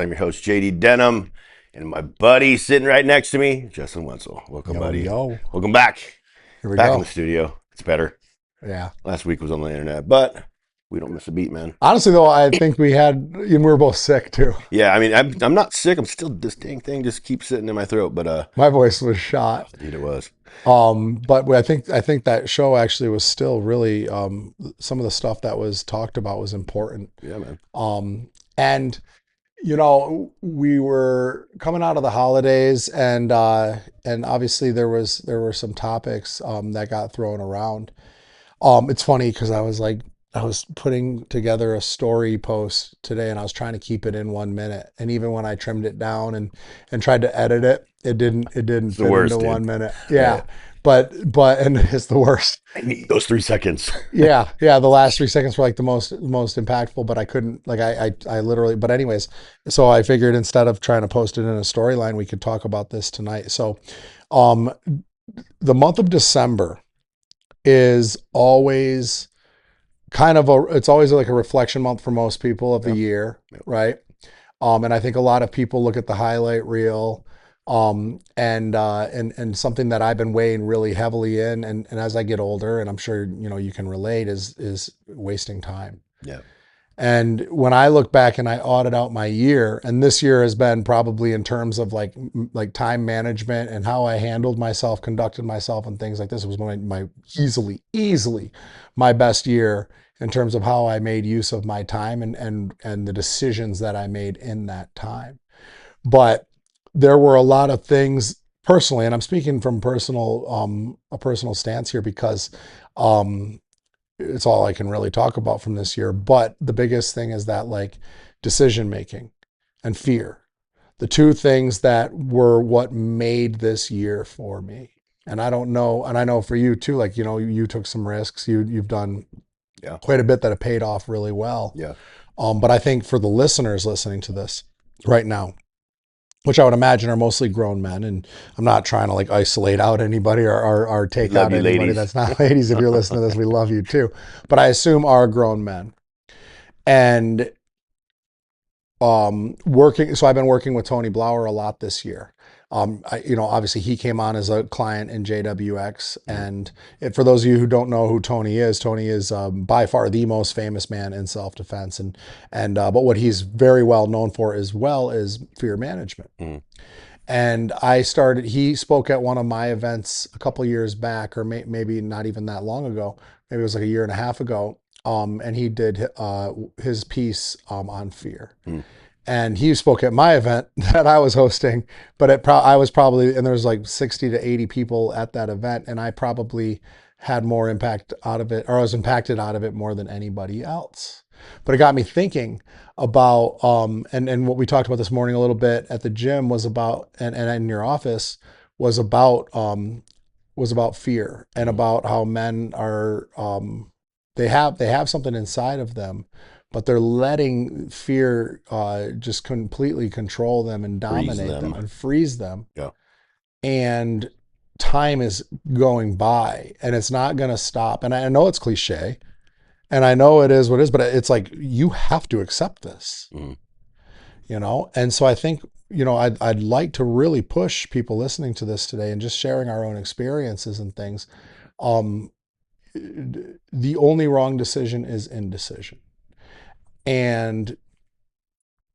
I'm your host, JD Denham, and my buddy sitting right next to me, Justin Wenzel. Welcome, Yo, buddy. yo. Welcome back. Here we Back in go. the studio. It's better. Yeah. Last week was on the internet, but we don't miss a beat, man. Honestly, though, I think we were both sick too. Yeah, I mean, I'm not sick. I'm still, this dang thing just keeps sitting in my throat, but My voice was shot. indeed it was. But I think that show actually was still really some of the stuff that was talked about was important. Yeah, man. And we were coming out of the holidays, and obviously there were some topics that got thrown around. It's funny because I was putting together a story post today, and I was trying to keep it in 1 minute. And even when I trimmed it down and tried to edit it, it didn't It's the fit worst, into dude. 1 minute. Right. Yeah, but and it's the worst. I need those 3 seconds. Yeah, yeah. The last 3 seconds were like the most impactful, but I couldn't like I literally. But anyways, so I figured instead of trying to post it in a storyline, we could talk about this tonight. So, um, the month of December is always it's always like a reflection month for most people of the Yep. year, Yep. right? And I think a lot of people look at the highlight reel, and something that I've been weighing really heavily in, and as I get older, and I'm sure you can relate, is wasting time. Yeah. And when I look back and I audit out my year, and this year has been probably in terms of like time management and how I handled myself, conducted myself, and things like this, it was my easily my best year in terms of how I made use of my time and the decisions that I made in that time. But there were a lot of things personally, and I'm speaking from a personal stance here because um it's all I can really talk about from this year. But the biggest thing is that like decision making and fear, the two things that were what made this year for me. And I don't know, and I know for you too, like, you took some risks. You've done Yeah. quite a bit that have paid off really well. Yeah. But I think for the listeners listening to this right now, which I would imagine are mostly grown men, and I'm not trying to like isolate out anybody or We take love out you, anybody ladies. that's not ladies. If you're listening to this, we love you too. But I assume are grown men and working. So I've been working with Tony Blauer a lot this year. Obviously he came on as a client in JWX, Mhm. and for those of you who don't know who Tony is by far the most famous man in self-defense, and but what he's very well known for as well is fear management. Mhm. And he spoke at one of my events a couple years back, or maybe not even that long ago. Maybe it was like a year and a half ago. And he did his piece on fear. Mhm. And he spoke at my event that I was hosting, but I was probably, and there was like 60 to 80 people at that event, and I probably had more impact out of it, or I was impacted out of it more than anybody else. But it got me thinking about and what we talked about this morning a little bit at the gym was about, and in your office was about fear, and Mhm. about how men are they have something inside of them, but they're letting fear just completely control them and Freeze dominate them them. and freeze them. Yeah. And time is going by and it's not going to stop. And I know it's cliche, and I know it is what it is, but it's like you have to accept this, Mhm. And so I think, I'd like to really push people listening to this today and just sharing our own experiences and things. Um, the only wrong decision is indecision. And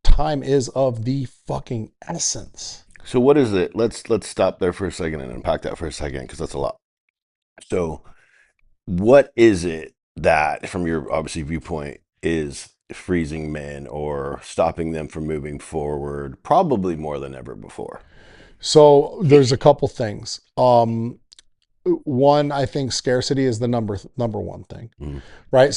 time is of the fucking essence. So what is it? Let's stop there for a second and unpack that for a second because that's a lot. So what is it that, from your obviously viewpoint, is freezing men or stopping them from moving forward, probably more than ever before? So there's a couple things. One, I think scarcity is the number one thing, Mm. right?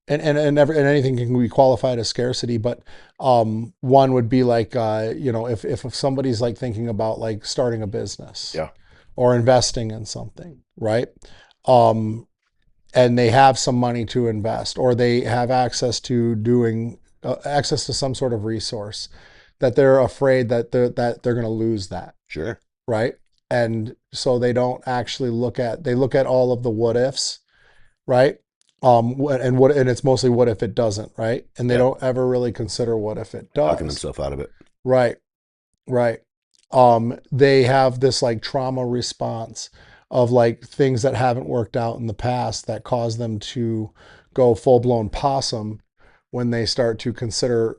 And anything can be qualified as scarcity, but one would be like if somebody's like thinking about like starting a business Yeah. or investing in something, right? Um, and they have some money to invest, or they have access to some sort of resource, that they're afraid that they're going to lose that, Sure. right? And so they don't actually they look at all of the what ifs, right? And it's mostly what if it doesn't, right? And they Yeah. don't ever really consider what if it Talking does. themselves out of it. Right, right. They have this like trauma response of like things that haven't worked out in the past that cause them to go full blown possum when they start to consider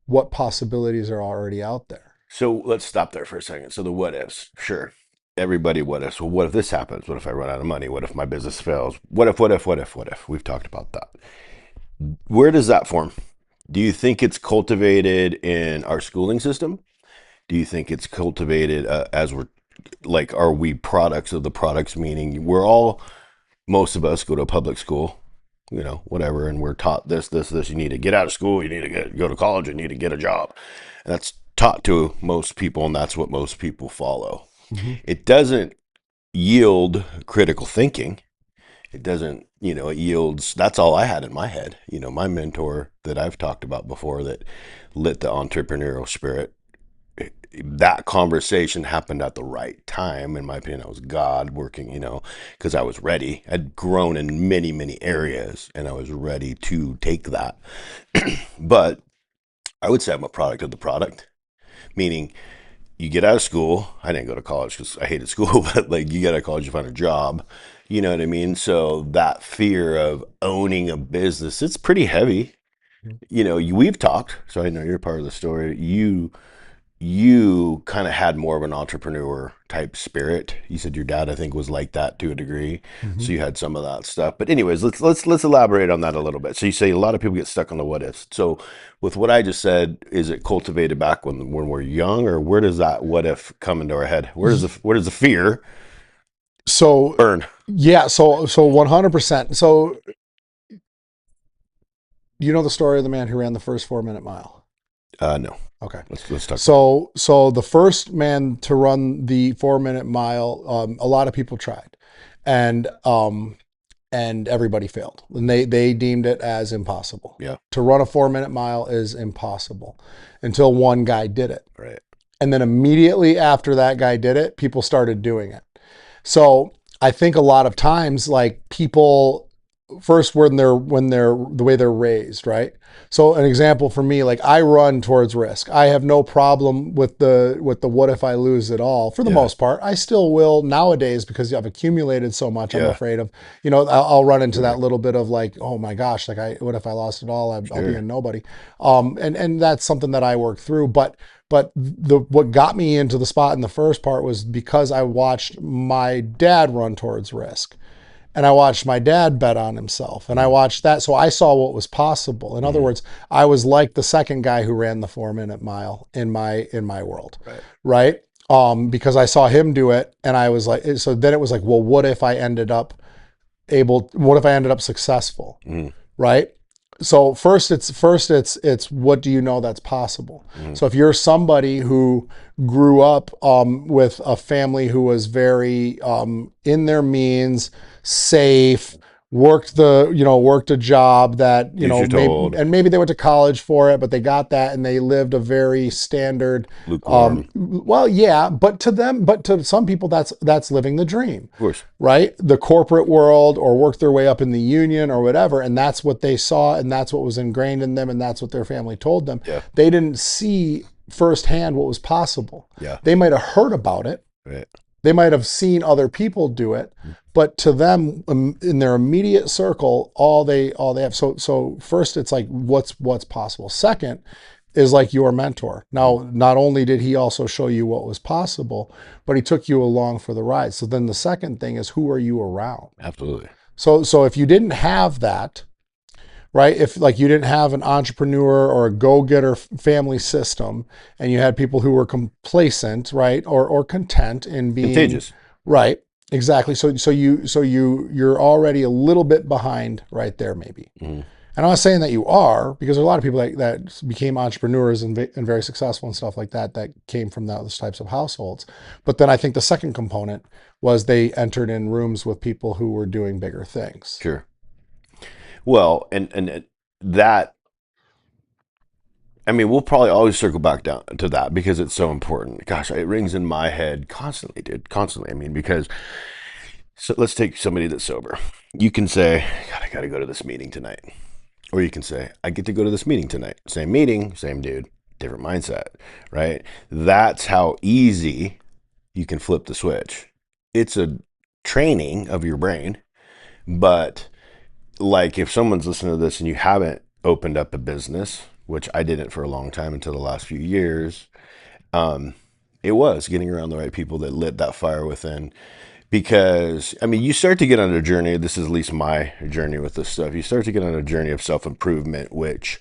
what possibilities are already out there. So let's stop there for a second. So the what ifs, sure. Everybody what ifs. Well, what if this happens? What if I run out of money? What if my business fails? What if, what if, what if, what if? We've talked about that. Where does that form? Do you think it's cultivated in our schooling system? Do you think it's cultivated as we're like, are we products of the products? Meaning we're all, most of us go to a public school, you know, whatever, and we're taught this. You need to get out of school. You need to go to college. You need to get a job. And that's taught to most people, and that's what most people follow. Mm-hmm. It doesn't yield critical thinking. It doesn't, you know, it yields. That's all I had in my head. You know, my mentor that I've talked about before that lit the entrepreneurial spirit, that conversation happened at the right time. In my opinion, that was God working, you know, because I was ready. I'd grown in many, many areas and I was ready to take that. But I would say I'm a product of the product, meaning you get out of school. I didn't go to college because I hated school, but like you get out of college, you find a job. You know what I mean? So that fear of owning a business, it's pretty heavy. You know, we've talked, so I know you're part of the story. You kind of had more of an entrepreneur type spirit. You said your dad, I think, was like that to a degree. Mm-hmm. So you had some of that stuff. But anyways, let's elaborate on that a little bit. So you say a lot of people get stuck on the what ifs. So with what I just said, is it cultivated back when we're young, or where does that what if come into our head? Where does the fear So burn? yeah, so 100%. So you know the story of the man who ran the first 4 minute mile. No. Okay. Let's talk about So the first man to run the 4 minute mile, a lot of people tried, and everybody failed, and they deemed it as impossible. it. Yeah. To run a 4 minute mile is impossible until one guy did it, Right. and then immediately after that guy did it, people started doing it. So I think a lot of times, like people first when they're the way they're raised, right? So an example for me, like I run towards risk. I have no problem with the what if I lose it all for the Yeah. most part. I still will nowadays because I've accumulated so much. I'm Yeah. afraid of, I'll run into Sure. that little bit of like, oh my gosh, like what if I lost it all? I'll be a Sure. nobody. And that's something that I work through. But what got me into the spot in the first part was because I watched my dad run towards risk, and I watched my dad bet on himself, and I Mm. watched that. So I saw what was possible. In other Mm. words, I was like the second guy who ran the 4 minute mile in my world, Right. right? Because I saw him do it, and I was like, so then it was like, well, what if I ended up successful, Mm. right? So first it's what do you know that's possible. Mm. So if you're somebody who grew up with a family who was very in their means, safe, worked a job that Use your told. maybe they went to college for it, but they got that and they lived a very standard. Lukewarm. Well, yeah, but to some people that's living the dream, Of course. right? The corporate world, or work their way up in the union or whatever. And that's what they saw, and that's what was ingrained in them, and that's what their family told them. Yeah. They didn't see firsthand what was possible. Yeah. They might have heard about it. Right. They might have seen other people do it, but to them, in their immediate circle, all they have. So first, it's like what's possible. Second is like your mentor. Now, not only did he also show you what was possible, but he took you along for the ride. So then the second thing is, who are you around? Absolutely. So if you didn't have that, right? If like you didn't have an entrepreneur or a go-getter family system, and you had people who were complacent, right, or content in being Contagious. right, exactly. You're already a little bit behind right there, maybe. Mm. And I'm not saying that you are, because there's a lot of people that became entrepreneurs and very successful and stuff like that came from those types of households. But then I think the second component was they entered in rooms with people who were doing bigger things. Sure. Well, and that, I mean, we'll probably always circle back down to that because it's so important. Gosh, it rings in my head constantly, dude. Constantly. I mean, because so let's take somebody that's sober. You can say, God, I got to go to this meeting tonight. Or you can say, I get to go to this meeting tonight. Same meeting, same dude, different mindset, right? That's how easy you can flip the switch. It's a training of your brain, but like if someone's listening to this and you haven't opened up a business, which I didn't for a long time until the last few years, um, it was getting around the right people that lit that fire within. Because I mean, you start to get on a journey. This is at least my journey with this stuff. You start to get on a journey of self improvement, which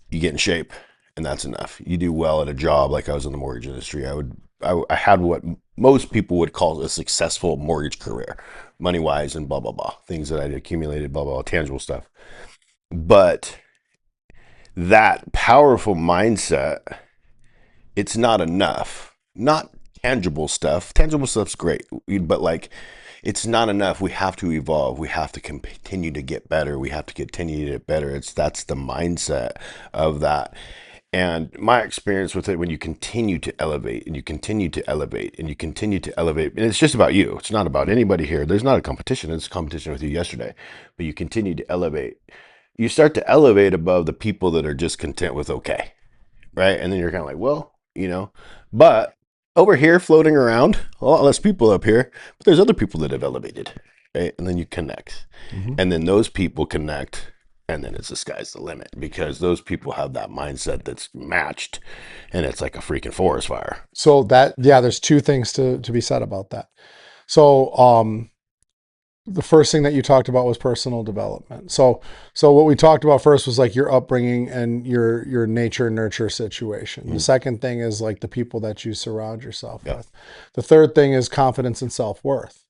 you get in shape, and that's enough. You do well at a job. Like I was in the mortgage industry, I had what most people would call a successful mortgage career, money wise, and blah blah blah, things that I'd accumulated, blah blah, tangible stuff. But that powerful mindset, it's not enough. Not tangible stuff. Tangible stuff's great, but like it's not enough. We have to evolve. We have to continue to get better. We have to continue to get better. That's the mindset of that. And my experience with it, when you continue to elevate and you continue to elevate and you continue to elevate, and it's just about you. It's not about anybody here. There's not a competition. It's a competition with you yesterday, but you continue to elevate. You start to elevate above the people that are just content with okay, right? And then you're kind of like, well, but over here floating around, a lot less people up here, but there's other people that have elevated, right? And then you connect, Mm-hmm. and then those people connect, and then it's the sky's the limit because those people have that mindset that's matched, and it's like a freaking forest fire. So that, yeah, there's two things to be said about that. So, the first thing that you talked about was personal development. So what we talked about first was like your upbringing and your nature nurture situation. The Mm. second thing is like the people that you surround yourself Yeah. with. The third thing is confidence and self-worth.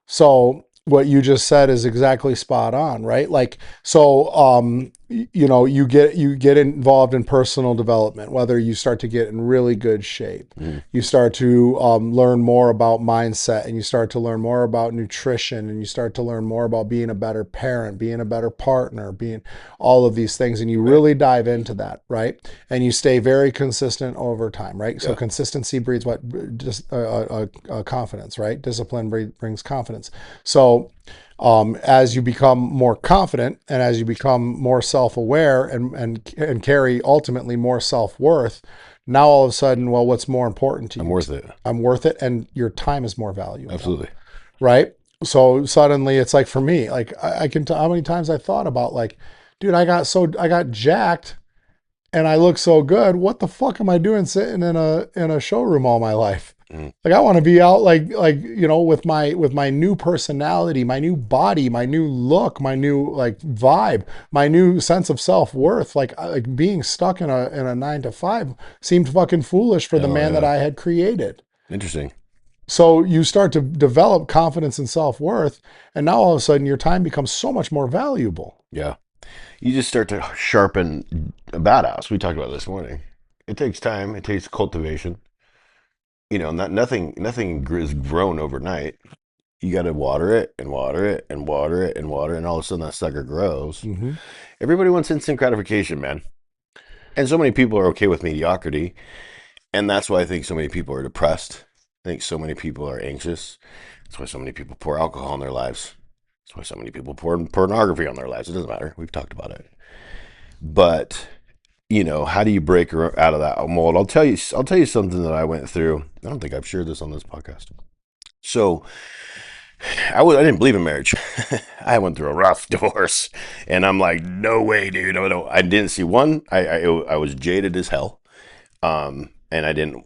So what you just said is exactly spot on, right? Like, so, you get involved in personal development, whether you start to get in really good shape, Mm. you start to learn more about mindset, and you start to learn more about nutrition, and you start to learn more about being a better parent, being a better partner, being all of these things, and you Right. really dive into that, right? And you stay very consistent over time, right? So Yeah. consistency breeds what? Just confidence, right? Discipline brings confidence. So as you become more confident and as you become more self-aware and carry ultimately more self-worth, now all of a sudden, well, what's more important to I'm you? worth it. I'm worth it, and your time is more valuable, Absolutely. right? So suddenly it's like for me, like I can tell how many times I thought about like, dude, I got jacked and I look so good. What the fuck am I doing sitting in a showroom all my life? Mm. Like I want to be out like with my new personality, my new body, my new look, my new like vibe, my new sense of self-worth. Like being stuck in a 9 to 5 seemed fucking foolish for the Oh man that yeah. I had created. Interesting. So you start to develop confidence and self-worth, and now all of a sudden your time becomes so much more valuable. Yeah. You just start to sharpen a badass. We talked about this morning. It takes time. It takes cultivation. Nothing is grown overnight. You got to water it and water it and water it and water it, and all of a sudden that sucker grows. Mm-hmm. Everybody wants instant gratification, man. And so many people are okay with mediocrity, and that's why I think so many people are depressed. I think so many people are anxious. That's why so many people pour alcohol in their lives. That's why so many people pour pornography on their lives. It doesn't matter. We've talked about it. But how do you break out of that mold? I'll tell you something that I went through. I don't think I've shared this on this podcast. So I didn't believe in marriage. I went through a rough divorce, and I'm like, no way, dude. No, I didn't see one. I was jaded as hell, and I didn't.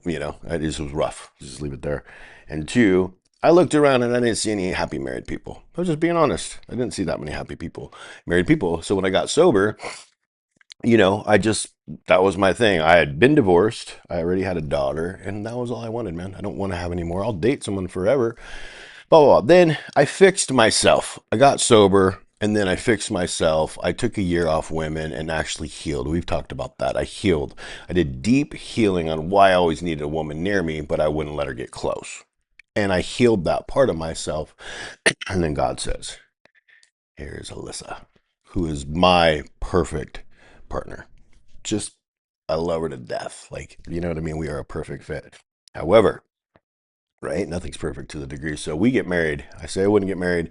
I just was rough. Just leave it there. And two, I looked around and I didn't see any happy married people. I was just being honest. I didn't see that many happy people, married people. So when I got sober, I just that was my thing. I had been divorced. I already had a daughter, and that was all I wanted, man. I don't want to have any more. I'll date someone forever. Blah, blah, blah. Then I fixed myself. I got sober, and then I fixed myself. I took a year off women and actually healed. We've talked about that. I healed. I did deep healing on why I always needed a woman near me, but I wouldn't let her get close. And I healed that part of myself. And then God says, here is Alyssa, who is my perfect partner. Just, I love her to death. Like, you know what I mean? We are a perfect fit. However, right? Nothing's perfect to the degree. So we get married. I say I wouldn't get married.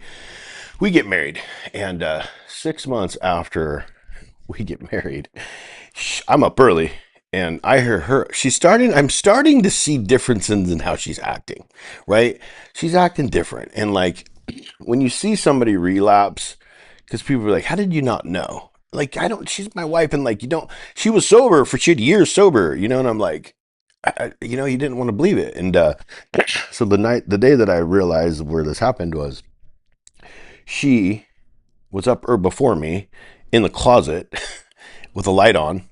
We get married. And 6 months after we get married, I'm up early and I hear her. I'm starting to see differences in how she's acting, right? She's acting different. And like when you see somebody relapse, because people are like, how did you not know? Like, I don't, she's my wife. And like, you don't, she was sober she had years sober, and I'm like, you didn't want to believe it. And so the day that I realized where this happened was she was up or before me in the closet with a light on,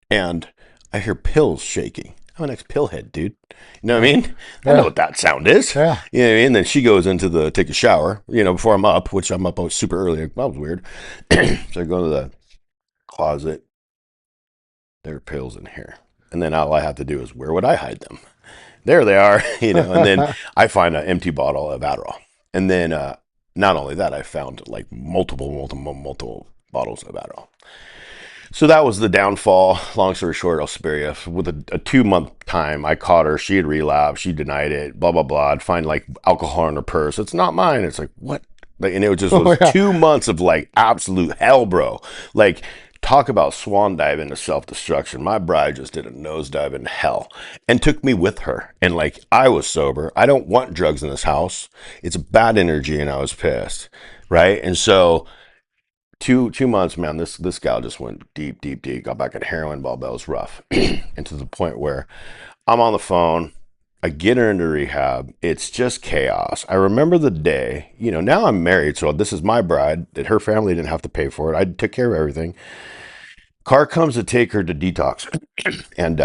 and I hear pills shaking. I'm an ex-pillhead, dude. You know what I Yeah. mean? I know Yeah. what that sound is. Yeah. You know what I mean? Then she goes into take a shower, before I'm up, which I'm up super early. That was weird. So I go to the closet. There are pills in here. And then all I have to do is, where would I hide them? There they are, and then I find an empty bottle of Adderall. And then not only that, I found like multiple bottles of Adderall. So that was the downfall. Long story short, I'll spare you. With a 2 month time, I caught her. She had relapsed. She denied it. Blah blah blah. I'd find like alcohol in her purse. It's not mine. It's like what? Like, and it just Oh was yeah. 2 months of like absolute hell, bro. Like talk about swan dive into self destruction. My bride just did a nosedive into hell and took me with her. And like I was sober. I don't want drugs in this house. It's bad energy, and I was pissed, right? And so 2 months, man, this gal just went deep, deep, deep. Got back at heroin, ball bells, rough, and to the point where I'm on the phone. I get her into rehab. It's just chaos. I remember the day. Now I'm married, so this is my bride. That her family didn't have to pay for it. I took care of everything. Car comes to take her to detox, and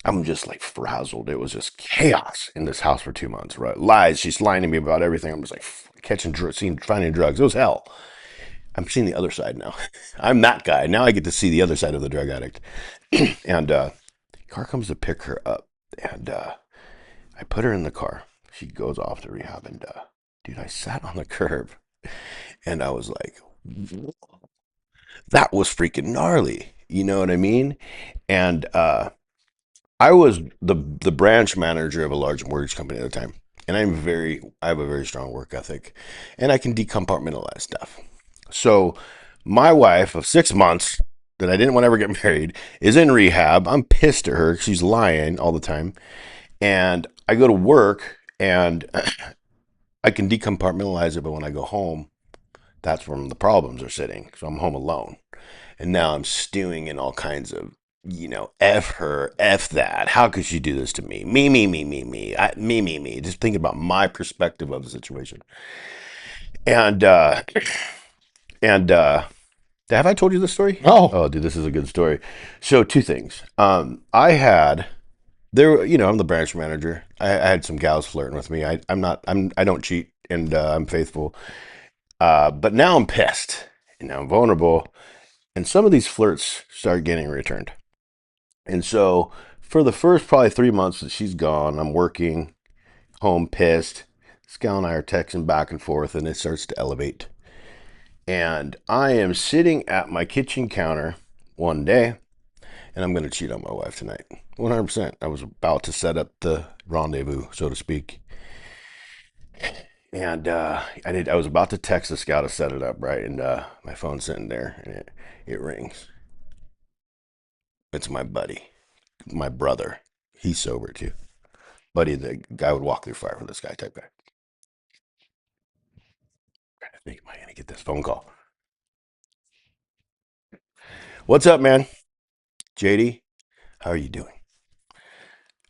I'm just like frazzled. It was just chaos in this house for 2 months. Right? Lies. She's lying to me about everything. I'm just like finding drugs. It was hell. I'm seeing the other side now. I'm that guy. Now I get to see the other side of the drug addict. And car comes to pick her up. And I put her in the car. She goes off to rehab. And dude, I sat on the curb and I was like, that was freaking gnarly. You know what I mean? And I was the branch manager of a large mortgage company at the time. And I have a very strong work ethic and I can decompartmentalize stuff. So my wife of 6 months that I didn't want to ever get married is in rehab. I'm pissed at her. She's lying all the time. And I go to work and I can decompartmentalize it. But when I go home, that's where the problems are sitting. So I'm home alone. And now I'm stewing in all kinds of, F her, F that. How could she do this to me? Me. Just thinking about my perspective of the situation. And, uh, and, have I told you this story? Oh. Oh, dude, this is a good story. So, two things. I had there. I'm the branch manager. I had some gals flirting with me. I'm not. I don't cheat, and I'm faithful. But now I'm pissed, and now I'm vulnerable, and some of these flirts start getting returned. And so, for the first probably 3 months that she's gone, I'm working home pissed. This gal and I are texting back and forth, and it starts to elevate. And I am sitting at my kitchen counter one day, and I'm going to cheat on my wife tonight. 100%. I was about to set up the rendezvous, so to speak. And I was about to text this guy to set it up, right? And my phone's sitting there, and it rings. It's my buddy, my brother. He's sober too. Buddy, the guy would walk through fire for this guy type guy. I think, am I going to get this phone call? What's up, man? JD, how are you doing?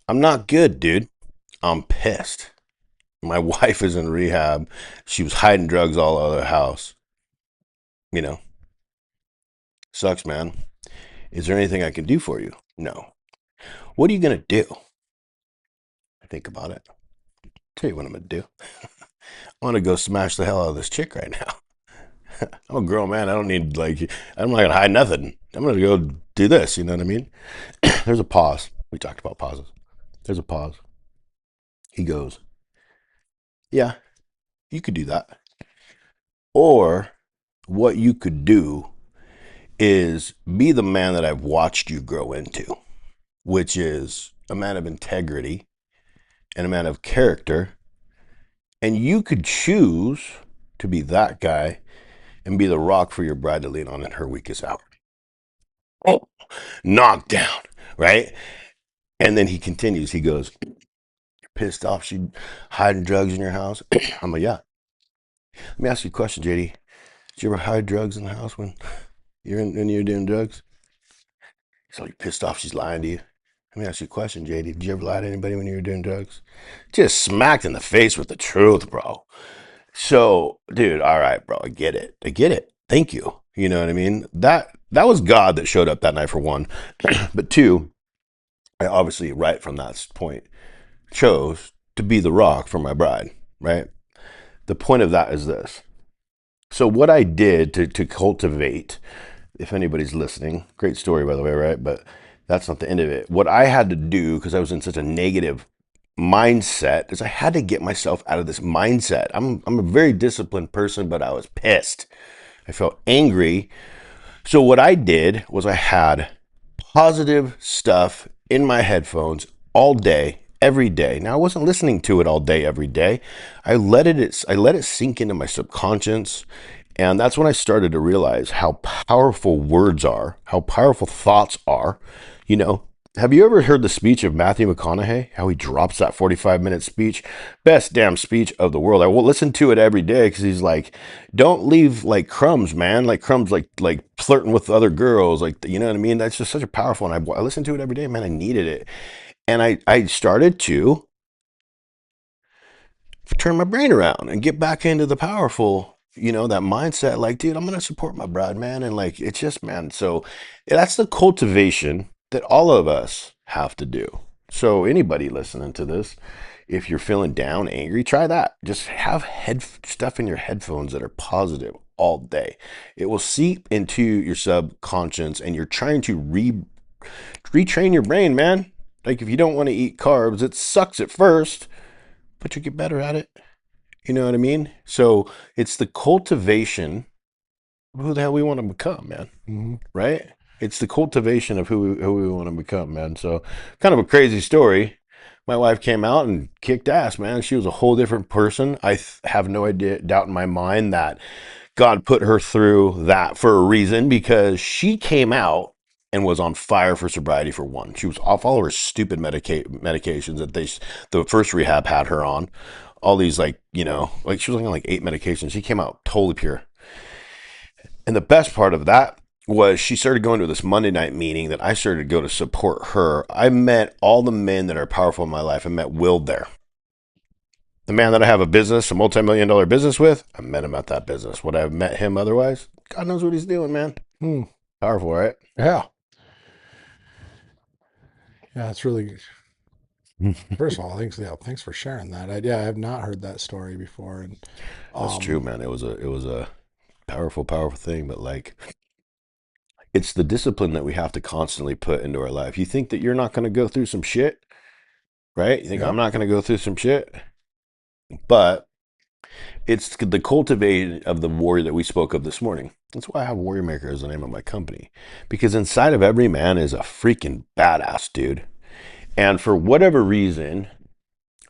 I'm not good, dude. I'm pissed. My wife is in rehab. She was hiding drugs all over the house. You know, sucks, man. Is there anything I can do for you? No. What are you going to do? I think about it. Tell you what I'm going to do. I'm going to go smash the hell out of this chick right now. I'm a grown man. I don't need, I'm not going to hide nothing. I'm going to go do this. You know what I mean? There's a pause. We talked about pauses. There's a pause. He goes, yeah, you could do that. Or what you could do is be the man that I've watched you grow into, which is a man of integrity and a man of character And you could choose to be that guy and be the rock for your bride to lean on in her weakest hour. Oh, knocked down, right? And then he continues. He goes, pissed off she hiding drugs in your house. I'm like, yeah. Let me ask you a question, JD. Did you ever hide drugs in the house when you're doing drugs? So you pissed off she's lying to you. Let me ask you a question, JD. Did you ever lie to anybody when you were doing drugs? Just smacked in the face with the truth, bro. So, dude, all right, bro, I get it. I get it. Thank you. You know what I mean? That was God that showed up that night for one. But two, I obviously, right from that point, chose to be the rock for my bride, right? The point of that is this. So what I did to cultivate, if anybody's listening, great story by the way, right? But that's not the end of it. What I had to do, because I was in such a negative mindset, is I had to get myself out of this mindset. I'm a very disciplined person, but I was pissed. I felt angry. So what I did was I had positive stuff in my headphones all day, every day. Now I wasn't listening to it all day, every day. I let it sink into my subconscious. And that's when I started to realize how powerful words are, how powerful thoughts are. You know, have you ever heard the speech of Matthew McConaughey? How he drops that 45-minute speech? Best damn speech of the world. I will listen to it every day because he's like, don't leave like crumbs, man. Like crumbs, like flirting with other girls. Like, you know what I mean? That's just such a powerful, and I listen to it every day, man. I needed it. And I started to turn my brain around and get back into the powerful, that mindset. Like, dude, I'm going to support my bride, man. And like, it's just, man. So that's the cultivation that all of us have to do. So anybody listening to this, if you're feeling down, angry, try that. Just have head stuff in your headphones that are positive all day. It will seep into your subconscious, and you're trying to retrain your brain, man. Like if you don't want to eat carbs, it sucks at first, but you get better at it. You know what I mean? So it's the cultivation of who the hell we want to become, man. Mm-hmm. Right? It's the cultivation of who we want to become, man. So kind of a crazy story. My wife came out and kicked ass, man. She was a whole different person. I have no idea, doubt in my mind that God put her through that for a reason, because she came out and was on fire for sobriety for one. She was off all of her stupid medications that the first rehab had her on. All these like she was on like 8 medications. She came out totally pure. And the best part of that was she started going to this Monday night meeting that I started to go to support her. I met all the men that are powerful in my life. I met Will there. The man that I have a multi-million-dollar business with, I met him at that business. Would I have met him otherwise? God knows what he's doing, man. Hmm. Powerful, right? Yeah. Yeah, it's really. First of all, thanks for sharing that. I have not heard that story before, and That's true, um, man. It was a powerful, powerful thing, but like it's the discipline that we have to constantly put into our life. You think that you're not going to go through some shit, right? You think I'm yep. not going to go through some shit, but it's the cultivating of the warrior that we spoke of this morning. That's why I have Warrior Maker as the name of my company, because inside of every man is a freaking badass dude. And for whatever reason,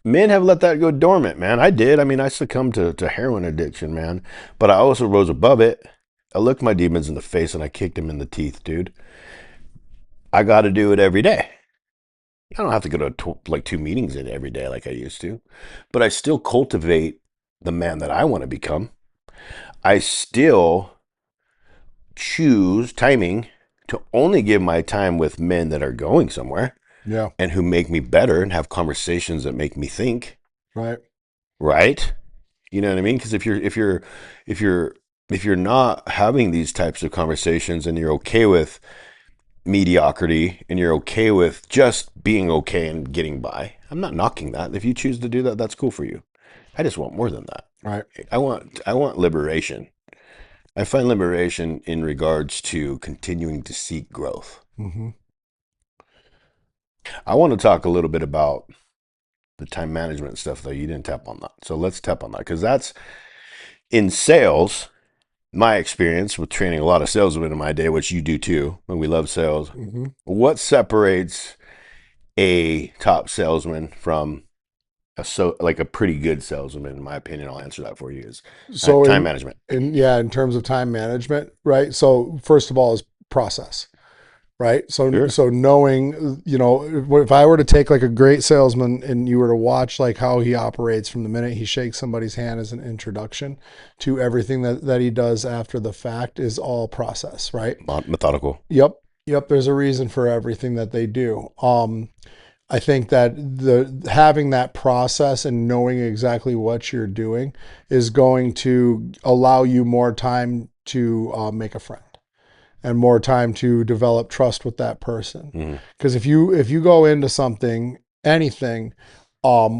men have let that go dormant, man. I did. I mean, I succumbed to heroin addiction, man, but I also rose above it. I looked my demons in the face and I kicked them in the teeth, dude. I got to do it every day. I don't have to go to like 2 meetings in every day like I used to, but I still cultivate the man that I want to become. I still choose timing to only give my time with men that are going somewhere Yeah. and who make me better and have conversations that make me think, Right. right? You know what I mean? Because if you're if you're not having these types of conversations and you're okay with mediocrity and you're okay with just being okay and getting by, I'm not knocking that. If you choose to do that, that's cool for you. I just want more than that. Right. I want liberation. I find liberation in regards to continuing to seek growth. Mm-hmm. I want to talk a little bit about the time management stuff, though. You didn't tap on that. So let's tap on that, because that's in sales. My experience with training a lot of salesmen in my day, which you do too, and we love sales. Mm-hmm. What separates a top salesman from So like a pretty good salesman, in my opinion, I'll answer that for you, is So time management. in terms of time management, right? So first of all is process, right? So Sure. so knowing, if I were to take like a great salesman and you were to watch like how he operates from the minute he shakes somebody's hand as an introduction to everything that he does after the fact is all process, right? Methodical. Yep. Yep. There's a reason for everything that they do. I think that the having that process and knowing exactly what you're doing is going to allow you more time to make a friend and more time to develop trust with that person. Mm, Because if you go into something, anything,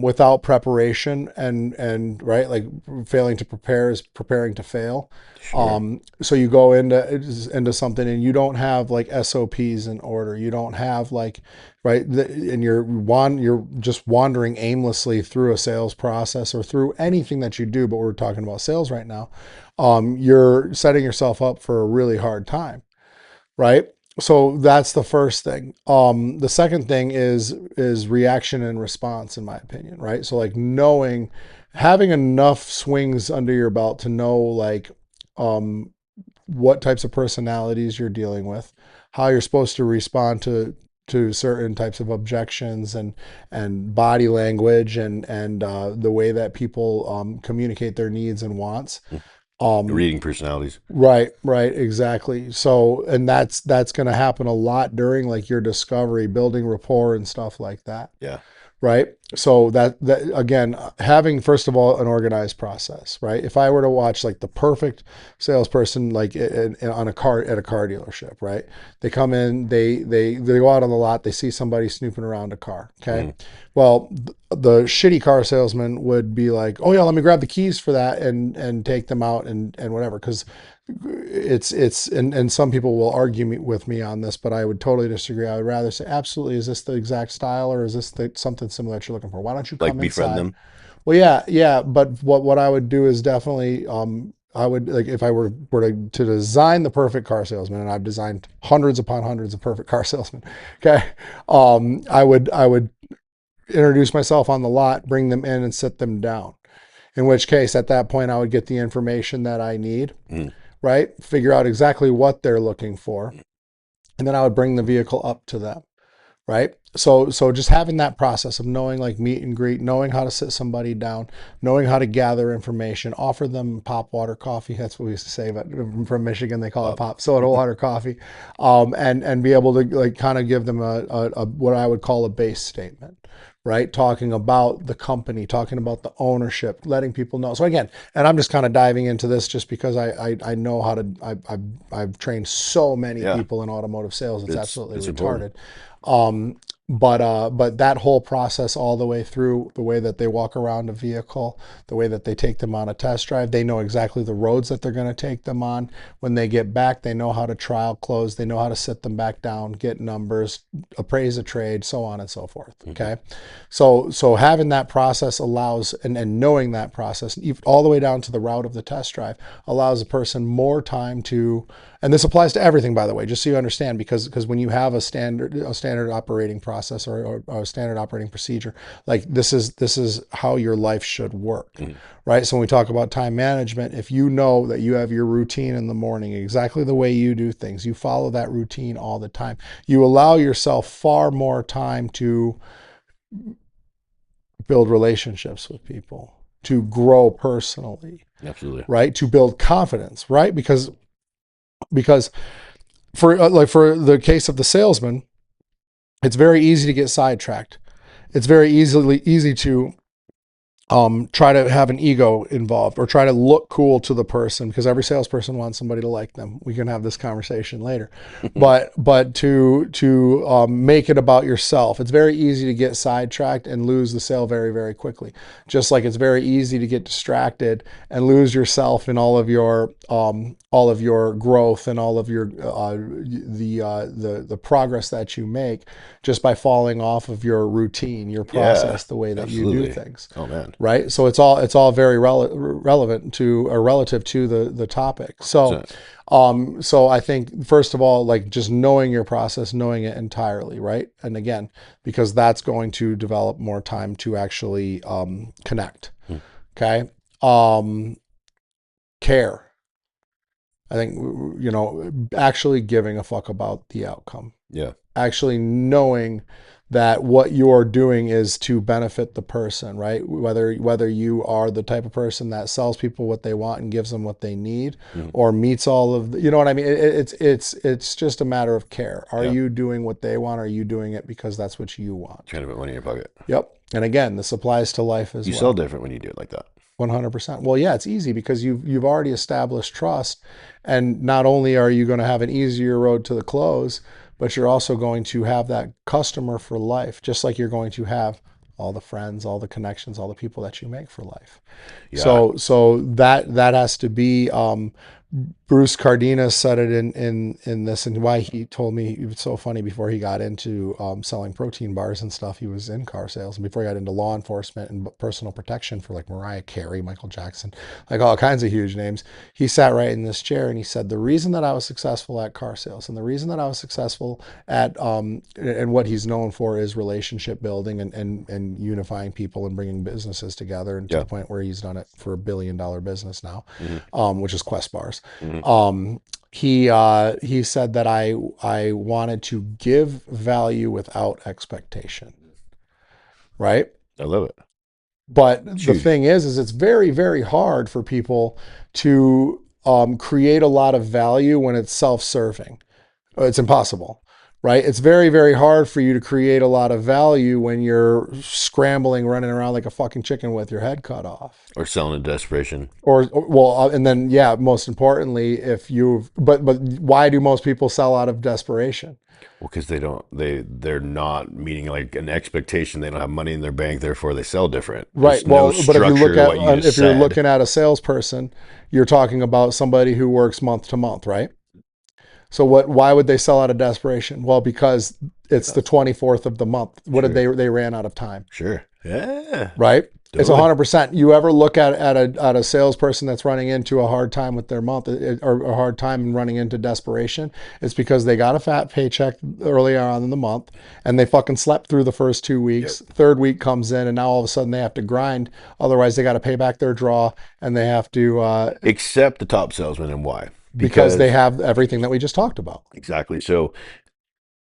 without preparation and right, like failing to prepare is preparing to fail. sure. So you go into something and you don't have like SOPs in order. You don't have like right, and you're just wandering aimlessly through a sales process or through anything that you do. But we're talking about sales right now. You're setting yourself up for a really hard time, right? So that's the first thing. The second thing is reaction and response, in my opinion, right? So like knowing, having enough swings under your belt to know like um, what types of personalities you're dealing with, how you're supposed to respond to certain types of objections and body language and the way that people communicate their needs and wants. Mm. Um, Reading personalities. Right, right, exactly. So, and that's going to happen a lot during like your discovery, building rapport and stuff like that, Yeah. right? So that again, having first of all an organized process, right? If I were to watch like the perfect salesperson, like on a car at a car dealership, right? They come in, they go out on the lot, they see somebody snooping around a car. Okay, Mm. well, the shitty car salesman would be like, oh yeah, let me grab the keys for that and take them out and whatever, because it's and some people will argue with me on this, but I would totally disagree. I would rather say absolutely, is this the exact style or is this something similar that you're looking for? Why don't you Like come befriend inside? them. Well, yeah, but what I would do is definitely I would like, if I were to design the perfect car salesman, and I've designed hundreds upon hundreds of perfect car salesmen. Okay, I would introduce myself on the lot, bring them in, and sit them down. In which case, at that point, I would get the information that I need, Mm. right? Figure out exactly what they're looking for, and then I would bring the vehicle up to them, right? So just having that process of knowing like meet and greet, knowing how to sit somebody down, knowing how to gather information, offer them pop water coffee. That's what we used to say, but from Michigan they call it Love. pop soda water coffee, and be able to like kind of give them a what I would call a base statement. Right, talking about the company, talking about the ownership, letting people know. So again, and I'm just kind of diving into this just because I know how to. I've trained so many Yeah. people in automotive sales. It's absolutely It's important. retarded. But that whole process all the way through, the way that they walk around a vehicle, the way that they take them on a test drive, they know exactly the roads that they're going to take them on. When they get back, they know how to trial close, they know how to sit them back down, get numbers, appraise a trade, so on and so forth. Hmm. Okay, so having that process allows, and knowing that process all the way down to the route of the test drive, allows a person more time to, and this applies to everything, by the way, just so you understand, because when you have a standard operating process or a standard operating procedure, like this is how your life should work, Hmm. right? So when we talk about time management, if you know that you have your routine in the morning, exactly the way you do things, you follow that routine all the time, you allow yourself far more time to build relationships with people, to grow personally, Absolutely. right? To build confidence, right? Because for the case of the salesman, it's very easy to get sidetracked. It's very easy to try to have an ego involved or try to look cool to the person, because every salesperson wants somebody to like them. We can have this conversation later, but to make it about yourself, it's very easy to get sidetracked and lose the sale very, very quickly. Just like it's very easy to get distracted and lose yourself in all of your growth and all of your the progress that you make just by falling off of your routine, your Yeah. process, the way that you do Absolutely. things. Oh man. right? So it's all very relevant to, or relative to the topic. So, So, so I think first of all, like just knowing your process, knowing it entirely, right? And again, because that's going to develop more time to actually connect. hmm, Okay. Um, Care. I think, actually giving a fuck about the outcome, yeah. actually knowing that what you're doing is to benefit the person, right? Whether you are the type of person that sells people what they want and gives them what they need, Hmm. or meets all of the, you know what I mean? It's just a matter of care. Are Yeah. you doing what they want? Or are you doing it because that's what you want? Trying to put money in your pocket. Yep. And again, this applies to life as You sell well. different when you do it like that. 100%. Well, yeah, it's easy because you've already established trust, and not only are you going to have an easier road to the close, but you're also going to have that customer for life, just like you're going to have all the friends, all the connections, all the people that you make for life. Yeah. So that has to be. Bruce Cardenas said it in this, and why he told me it was so funny. Before he got into selling protein bars and stuff, he was in car sales, and before he got into law enforcement and personal protection for like Mariah Carey, Michael Jackson, like all kinds of huge names, he sat right in this chair and he said, the reason that I was successful at car sales and the reason that I was successful at and what he's known for is relationship building and unifying people and bringing businesses together, and to Yeah. the point where he's done it for $1 billion business now, Hmm. which is Quest bars. Hmm. He said that I wanted to give value without expectation, right? I love it. But It's the huge. thing is it's very, very hard for people to create a lot of value when it's self-serving. It's impossible, right? It's very, very hard for you to create a lot of value when you're scrambling, running around like a fucking chicken with your head cut off. Or selling in desperation. Well, and then, yeah, most importantly, if you've, but why do most people sell out of desperation? Well, because they're not meeting like an expectation. They don't have money in their bank, therefore they sell different. There's Right. no Well, but if you look structure to at, what you just if you're said. looking at a salesperson, you're talking about somebody who works month to month, right? So why would they sell out of desperation? Well, because it's the 24th of the month. What did Sure. they ran out of time, Sure. Yeah. right? It's Totally. 100%. You ever look at a salesperson that's running into a hard time with their month, or a hard time running into desperation? It's because they got a fat paycheck earlier on in the month and they fucking slept through the first 2 weeks. Yep. Third week comes in and now all of a sudden they have to grind. Otherwise, they got to pay back their draw, and they have to, Except the top salesman, and why? because they Because have everything that we just talked about. exactly. So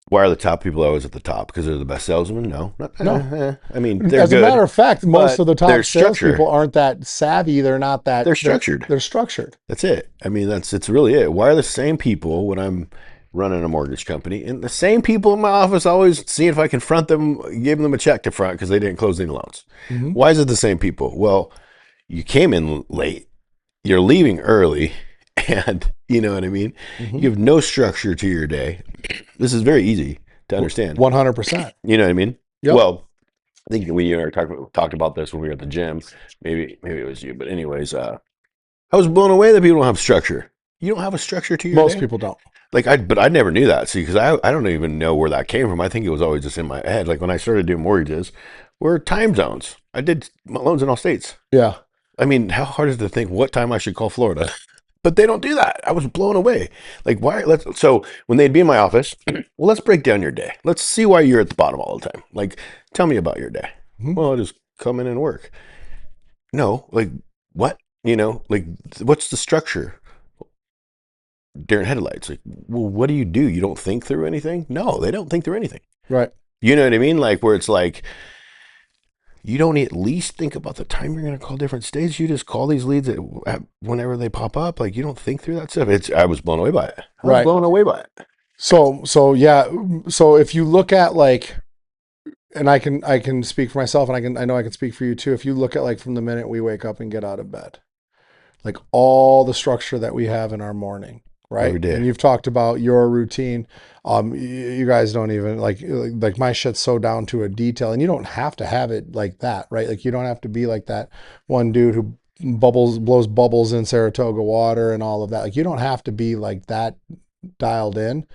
why are the top people always at the top? Because they're the best salesmen? No. No. I mean, they're As a matter good, of fact, most but of the their top structure, salespeople aren't that savvy. They're not that, they're structured. they're structured. That's it. I mean, it's really it. Why are the same people when I'm running a mortgage company and the same people in my office always seeing if I can front them, give them a check to front because they didn't close any loans? Mm-hmm. Why is it the same people? Well, you came in late, you're leaving early, and you know what I mean? Mm-hmm. You have no structure to your day. This is very easy to understand. 100%. You know what I mean? Yep. Well, I think we and I talked about this when we were at the gym. Maybe it was you, but anyways, I was blown away that people don't have structure. You don't have a structure to your Most day? people don't. But I never knew that. See, because I don't even know where that came from. I think it was always just in my head. Like when I started doing mortgages, we're time zones. I did loans in all states. Yeah. I mean, how hard is it to think what time I should call Florida? But they don't do that. I was blown away. Like why? So when they'd be in my office, well, let's break down your day. Let's see why you're at the bottom all the time. Like, tell me about your day. Mm-hmm. Well, I just come in and work. No, like what? Like what's the structure? Deer in headlights. Like, well, what do? You don't think through anything? No, they don't think through anything. Right. You know what I mean? Like where it's like you don't at least think about the time you're going to call different states. You just call these leads whenever they pop up. Like you don't think through that stuff. I was blown away by it. I was Right. blown away by it. So yeah. So if you look at like, and I can speak for myself, and I know I can speak for you too. If you look at like from the minute we wake up and get out of bed, like all the structure that we have in our morning, right? Every day. And you've talked about your routine. You guys don't even like my shit's so down to a detail, and you don't have to have it like that, right? Like you don't have to be like that one dude who blows bubbles in Saratoga water and all of that. Like you don't have to be like that dialed in.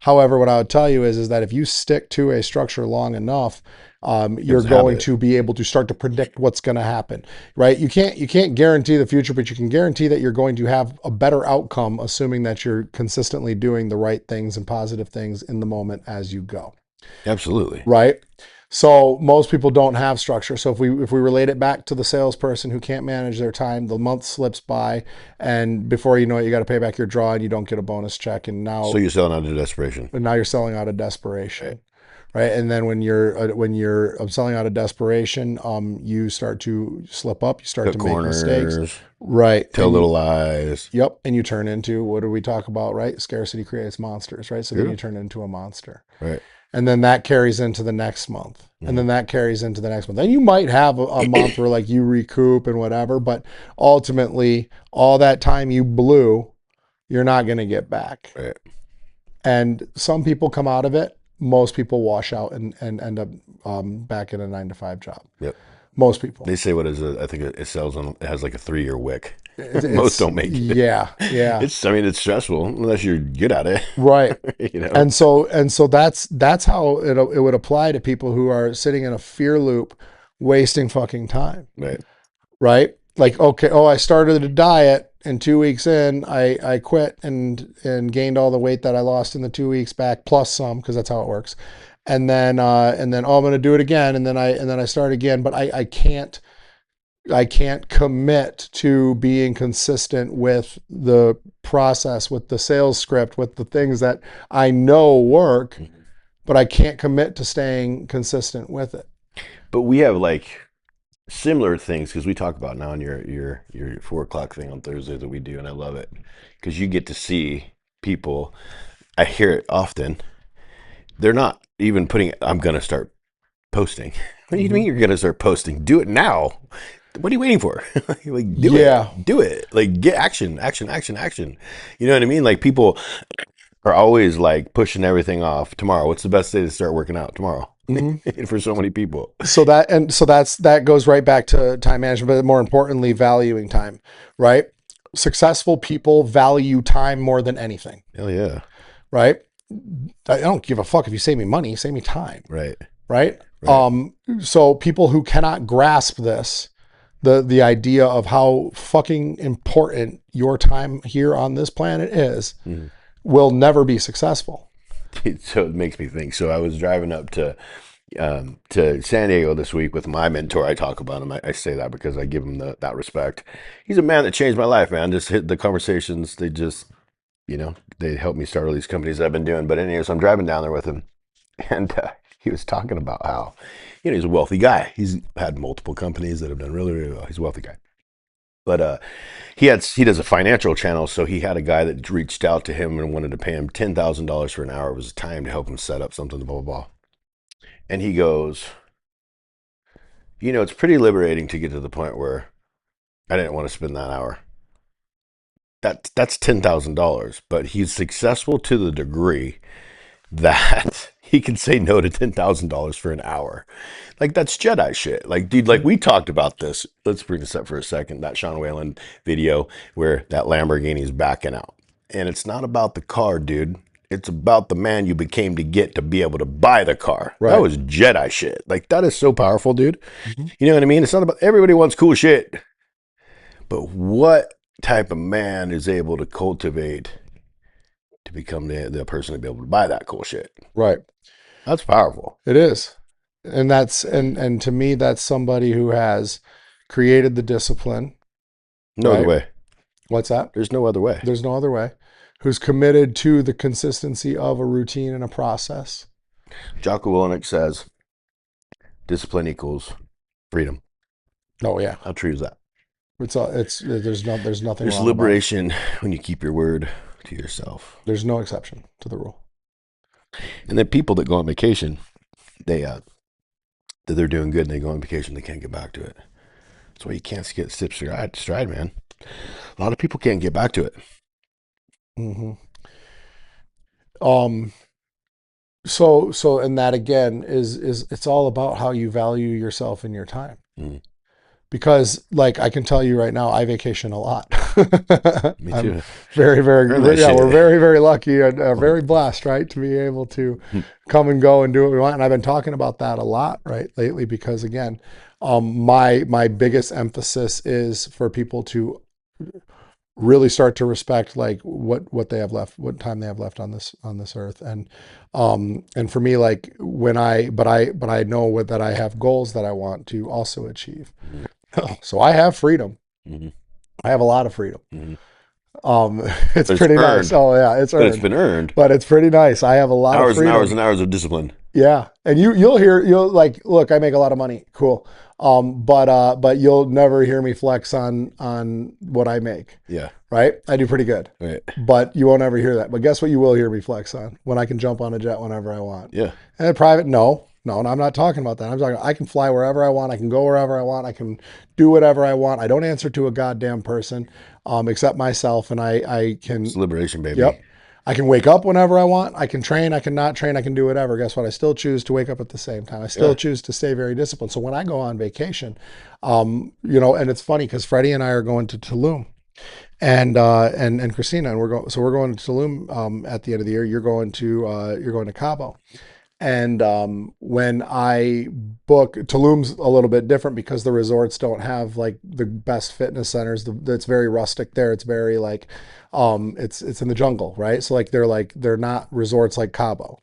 However, what I would tell you is that if you stick to a structure long enough, you're It's a going habit. to be able to start to predict what's going to happen, right? You can't guarantee the future, but you can guarantee that you're going to have a better outcome, assuming that you're consistently doing the right things and positive things in the moment as you go, Absolutely. right? So most people don't have structure. So if we relate it back to the salesperson who can't manage their time, the month slips by, and before you know it, you got to pay back your draw, and you don't get a bonus check, and So now you're selling out of desperation. you're selling out of Right. desperation, right? And then when you're selling out of desperation, you start to slip up, you start Cut to make mistakes, corners, right? tell little lies. Yep, and you turn into, what do we talk about, right? Scarcity creates monsters, right? So then Yeah. you turn into a monster. Right. And then that carries into the next month. And then Mhm. that carries into the next month. Then you might have a month where like you recoup and whatever, but ultimately all that time you blew, you're not going to get back. Right. And some people come out of it. Most people wash out and end up back in a 9 to 5 job. Yep. Most people. They say what is it? I think it sells on. It has like a 3-year wick. Most It's don't make it. yeah, yeah, It's. I mean, it's stressful unless you're good at it. right. You know. And so that's how it would apply to people who are sitting in a fear loop, wasting fucking time, Right. right? Like, okay, oh, I started a diet and 2 weeks in, I quit and gained all the weight that I lost in the 2 weeks back plus some, because that's how it works. And then oh, I'm gonna do it again, and then I start again, but I can't commit to being consistent with the process, with the sales script, with the things that I know work, Mhm. but I can't commit to staying consistent with it. But we have like similar things because we talk about now in your 4 o'clock thing on Thursdays that we do, and I love it because you get to see people. I hear it often. They're not even putting. I'm gonna start posting. What do you Mm-hmm. mean you're gonna start posting? Do it now. What are you waiting for? Like, do it. Yeah. Do it. Like, get action, action, action, action. You know what I mean? Like, people are always like pushing everything off. Tomorrow, what's the best day to start working out? Tomorrow. Mm-hmm. For so many people. So that goes right back to time management, but more importantly, valuing time, right? Successful people value time more than anything, Hell yeah. right? I don't give a fuck if you save me money, save me time, Right. right? Right. So people who cannot grasp this, the idea of how fucking important your time here on this planet is, Mhm. will never be successful. So it makes me think. So I was driving up to San Diego this week with my mentor. I talk about him. I say that because I give him that respect. He's a man that changed my life, man. Just hit the conversations. They just, they helped me start all these companies I've been doing. But anyways, I'm driving down there with him, and he was talking about how, he's a wealthy guy. He's had multiple companies that have done really, really well. He's a wealthy guy. But he does a financial channel, so he had a guy that reached out to him and wanted to pay him $10,000 for an hour of his time to help him set up something, blah blah blah. And he goes, it's pretty liberating to get to the point where I didn't want to spend that hour. That's $10,000, but he's successful to the degree that he can say no to $10,000 for an hour. Like, that's Jedi shit. Like, dude, like, we talked about this. Let's bring this up for a second. That Sean Whalen video where that Lamborghini's backing out. And it's not about the car, dude. It's about the man you became to be able to buy the car. That Right. was Jedi shit. Like, that is so powerful, dude. Mm-hmm. You know what I mean? It's not about everybody wants cool shit. But what type of man is able to cultivate to become the person to be able to buy that cool shit? Right. That's powerful. It is. And to me, that's somebody who has created the discipline, No other right? way. What's that? There's no other way. There's no other way. Who's committed to the consistency of a routine and a process. Jocko Willink says discipline equals freedom. Oh yeah. How true is that? There's nothing There's wrong about it. liberation when you keep your word to yourself. There's no exception to the rule. And then people that go on vacation, they that they're doing good and they go on vacation, they can't get back to it. That's why you can't get step stride, man. A lot of people can't get back to it. Mm-hmm. Um. And that again is it's all about how you value yourself and your time. Mm. because like I can tell you right now, I vacation a lot. Me I'm too. very, Earn that very, yeah, we're shit. very, very lucky and very blessed, right, to be able to come and go and do what we want. And I've been talking about that a lot, right, lately, because again, my biggest emphasis is for people to really start to respect like what they have left, what time they have left on this earth. And for me, like when I know what, that I have goals that I want to also achieve. Mhm. So I have freedom. Mhm. I have a lot of freedom. Mhm. Um, it's But it's pretty nice. earned. Oh yeah, it's But it's earned, been earned. but it's pretty nice. I have a lot of Hours and hours freedom. and hours of discipline. Yeah. And you'll like, look, I make a lot of money. Cool. But you'll never hear me flex on what I make. Yeah. Right? I do pretty good. Right. But you won't ever hear that. But guess what you will hear me flex on? When I can jump on a jet whenever I want. Yeah. And private, no. No, and I'm not talking about that. I'm talking I can fly wherever I want. I can go wherever I want. I can do whatever I want. I don't answer to a goddamn person, except myself. And I It's can, liberation, baby. yep. I can wake up whenever I want. I can train. I can not train. I can do whatever. Guess what? I still choose to wake up at the same time. I still Yeah. choose to stay very disciplined. So when I go on vacation, and it's funny because Freddie and I are going to Tulum and Christina, and we're going to Tulum at the end of the year. You're going to Cabo. And when I book, Tulum's a little bit different because the resorts don't have like the best fitness centers. It's very rustic there. It's very like, it's in the jungle, right? So they're not resorts like Cabo.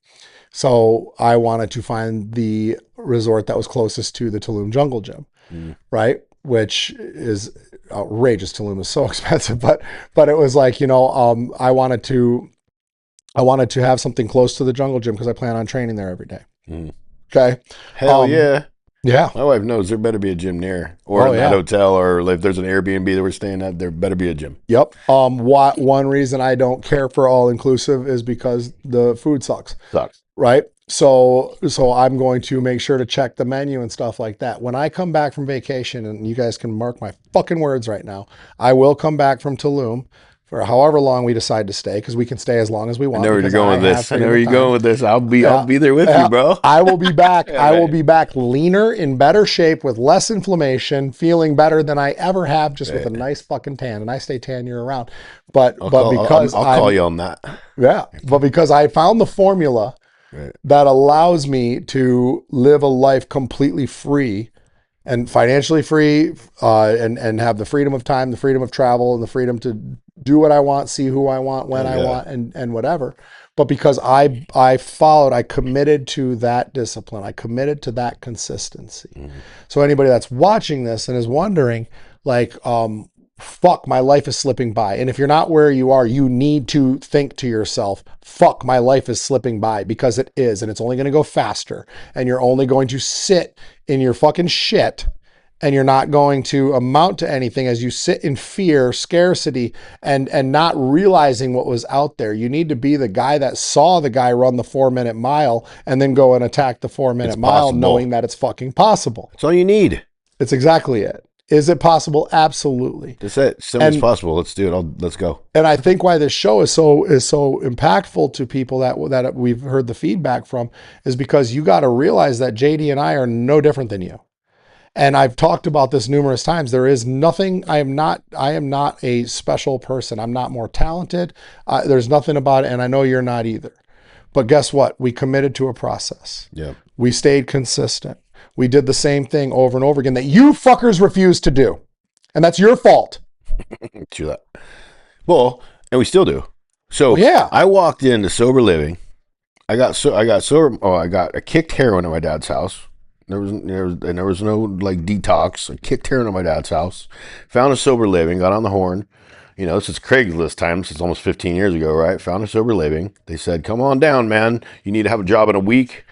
So I wanted to find the resort that was closest to the Tulum Jungle Gym, Mm. right? Which is outrageous. Tulum is so expensive, but it was like, I wanted to have something close to the jungle gym because I plan on training there every day. Mm. Okay. Hell yeah. Yeah. My wife knows there better be a gym near, or Oh in that yeah. hotel, or if there's an Airbnb that we're staying at, there better be a gym. Yep. One reason I don't care for all inclusive is because the food sucks. Sucks. Right. So I'm going to make sure to check the menu and stuff like that. When I come back from vacation, and you guys can mark my fucking words right now, I will come back from Tulum for however long we decide to stay, because we can stay as long as we I want know where you're because going I with have this. I know freedom where of you're time. going with this. I'll Yeah, be there with you, yeah. bro. I will be back. Yeah, I will right. be back leaner, in better shape, with less inflammation, feeling better than I ever have, just with a Right. nice fucking tan. And I stay tan year round. But I'll but call. because I'll call I'm you on that. yeah, but because I found the formula Right. that allows me to live a life completely free and financially free, and have the freedom of time, the freedom of travel, and the freedom to do what I want, see who I want, when Hell I yeah. want, and whatever. But because I followed, I committed to that discipline, I committed to that consistency. Mhm. So anybody that's watching this and is wondering, like, fuck, my life is slipping by. And if you're not where you are, you need to think to yourself, fuck, my life is slipping by, because it is, and it's only going to go faster. And you're only going to sit in your fucking shit, and you're not going to amount to anything as you sit in fear, scarcity, and not realizing what was out there. You need to be the guy that saw the guy run the 4 minute mile and then go and attack the 4 It's minute mile, knowing possible. that it's fucking possible. That's all you need. It's exactly it. Is it possible? Absolutely. That's it. Simple as And possible. Let's do it. Let's go. and I think why this show is so impactful to people that we've heard the feedback from is because you got to realize that JD and I are no different than you. And I've talked about this numerous times. There is nothing. I am not a special person. I'm not more talented. There's nothing about it, and I know you're not either. But guess what? We committed to a process. Yeah. We stayed consistent. We did the same thing over and over again that you fuckers refused to do, and that's your fault. True that. Well, and we still do. So Well, yeah. I walked into sober living. I got sober. Oh, I kicked heroin at my dad's house. There was no like detox. I kicked heroin at my dad's house. Found a sober living. Got on the horn. This is Craigslist times. It's almost 15 years ago, right? Found a sober living. They said, "Come on down, man. You need to have a job in a week,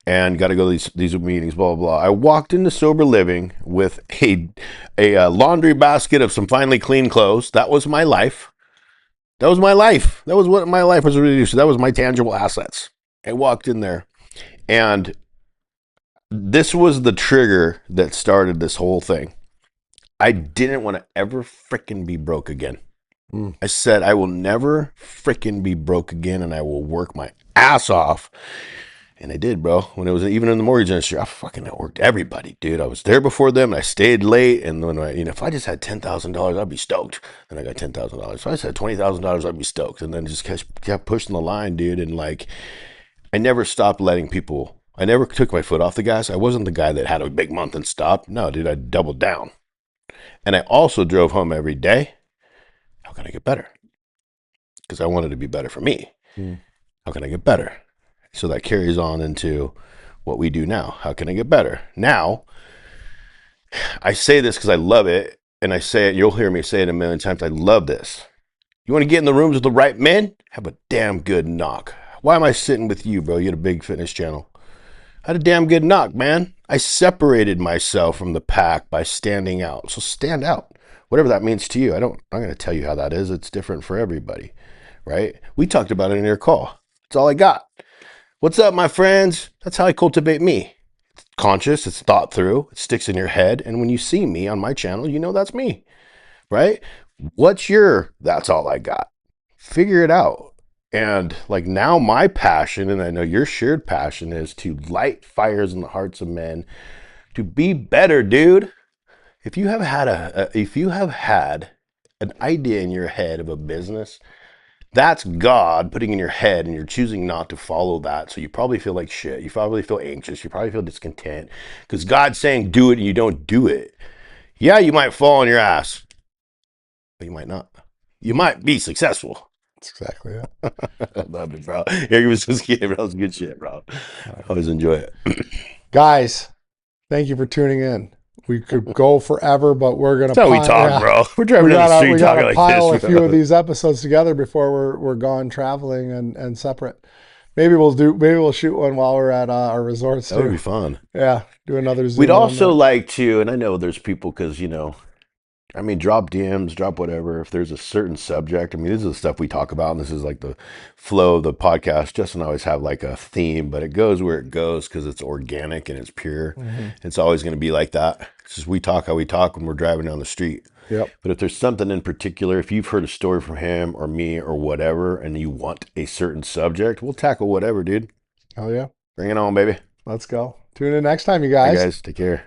and got to go to these meetings." Blah blah blah. I walked into sober living with a laundry basket of some finely cleaned clothes. That was my life. That was my life. That was what my life was reduced to. That was my tangible assets. I walked in there, and this was the trigger that started this whole thing. I didn't want to ever frickin' be broke again. Mm. I said, I will never frickin' be broke again, and I will work my ass off. And I did, bro. When it was even in the mortgage industry, I fucking outworked everybody, dude. I was there before them, and I stayed late. And when if I just had $10,000, I'd be stoked. And I got $10,000. If I just had $20,000, I'd be stoked. And then just kept pushing the line, dude. And like, I never stopped letting people. I never took my foot off the gas. I wasn't the guy that had a big month and stopped. No, dude, I doubled down. And I also drove home every day. How can I get better? Because I wanted to be better for me. How can I get better? So that carries on into what we do now. How can I get better? Now, I say this because I love it, and I say it, you'll hear me say it a million times. I love this. You want to get in the rooms with the right men? Have a damn good knock. Why am I sitting with you, bro? You had a big fitness channel. I had a damn good knock, man. I separated myself from the pack by standing out. So stand out. Whatever that means to you. I'm going to tell you how that is. It's different for everybody, right? We talked about it in your call. That's all I got. What's up, my friends? That's how I cultivate me. It's conscious, it's thought through, it sticks in your head. And when you see me on my channel, you know that's me, right? What's your, that's all I got. Figure it out. And like now my passion, and I know your shared passion, is to light fires in the hearts of men to be better, dude. If you have had an idea in your head of a business, that's God putting in your head, and you're choosing not to follow that. So you probably feel like shit. You probably feel anxious. You probably feel discontent because God's saying do it and you don't do it. Yeah, you might fall on your ass, but you might not. You might be successful. That's exactly it. I love it, bro. Yeah, you was just kidding. That was good shit, bro. I always enjoy it. Guys, thank you for tuning in. We could go forever, but we're gonna. That's how we talk, bro. We're driving down the street talking like pile this. a few of these episodes together before we're gone traveling and separate. Maybe we'll shoot one while we're at our resorts too. That would be fun. Yeah, do another Zoom. We'd also like to, and I know there's people because drop DMs, drop whatever. If there's a certain subject, this is the stuff we talk about, and this is like the flow of the podcast. Justin always have like a theme, but it goes where it goes because it's organic and it's pure. Mm-hmm. It's always going to be like that. It's just we talk how we talk when we're driving down the street. Yep. But if there's something in particular, if you've heard a story from him or me or whatever, and you want a certain subject, we'll tackle whatever, dude. Oh yeah. Bring it on, baby. Let's go. Tune in next time, you guys. Hey guys, take care.